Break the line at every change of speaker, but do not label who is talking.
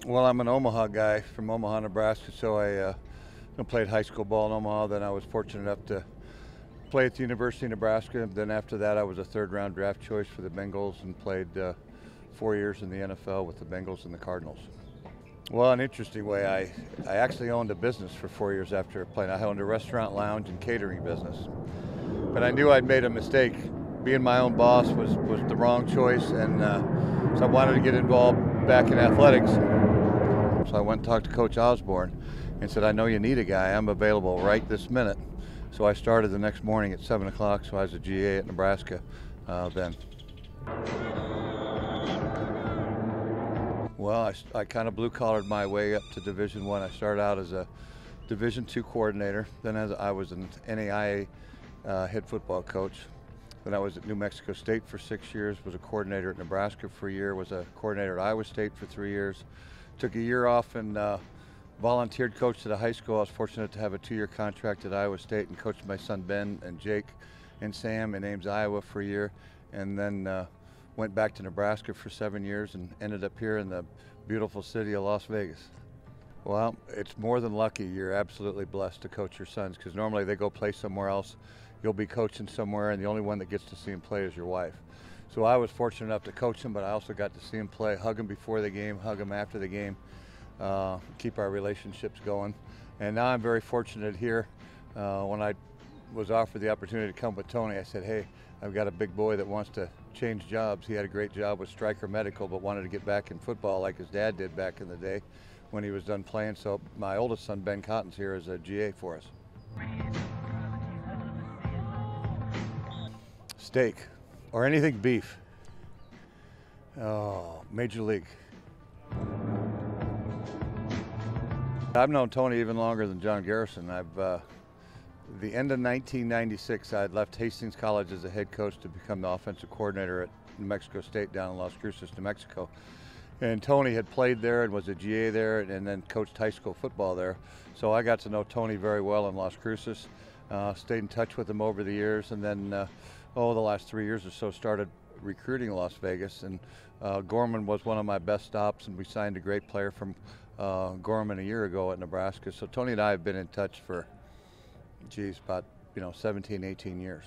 Well, I'm an Omaha guy from Omaha, Nebraska, so I played high school ball in Omaha. Then I was fortunate enough to play at the University of Nebraska. Then after that, I was a third-round draft choice for the Bengals and played 4 years in the NFL with the Bengals and the Cardinals. Well, an interesting way, I actually owned a business for 4 years after playing. I owned a restaurant, lounge, and catering business. But I knew I'd made a mistake. Being my own boss was the wrong choice, and so I wanted to get involved back in athletics. So I went and talked to Coach Osborne and said, I know you need a guy. I'm available right this minute. So I started the next morning at 7 o'clock, so I was a GA at Nebraska then. Well, I kind of blue-collared my way up to Division I. I started out as a Division II coordinator. Then I was an NAIA head football coach. Then I was at New Mexico State for 6 years, was a coordinator at Nebraska for a year, was a coordinator at Iowa State for 3 years. Took a year off and volunteered, coached at a high school. I was fortunate to have a 2-year contract at Iowa State and coached my son Ben and Jake and Sam in Ames, Iowa for a year. And then went back to Nebraska for 7 years and ended up here in the beautiful city of Las Vegas. Well, it's more than lucky. You're absolutely blessed to coach your sons, because normally they go play somewhere else. You'll be coaching somewhere, and the only one that gets to see them play is your wife. So I was fortunate enough to coach them, but I also got to see them play, hug them before the game, hug them after the game, keep our relationships going. And now I'm very fortunate here. When I was offered the opportunity to come with Tony, I said, hey, I've got a big boy that wants to change jobs. He had a great job with Stryker Medical, but wanted to get back in football like his dad did back in the day when he was done playing. So my oldest son, Ben Cotton's here as a GA for us. Steak, or anything beef. Oh, Major League. I've known Tony even longer than John Garrison. The end of 1996, I had left Hastings College as a head coach to become the offensive coordinator at New Mexico State down in Las Cruces, New Mexico. And Tony had played there and was a GA there and then coached high school football there. So I got to know Tony very well in Las Cruces, stayed in touch with him over the years, and then the last 3 years or so started recruiting Las Vegas. And Gorman was one of my best stops, and we signed a great player from Gorman a year ago at Nebraska. So Tony and I have been in touch for, about 17, 18 years.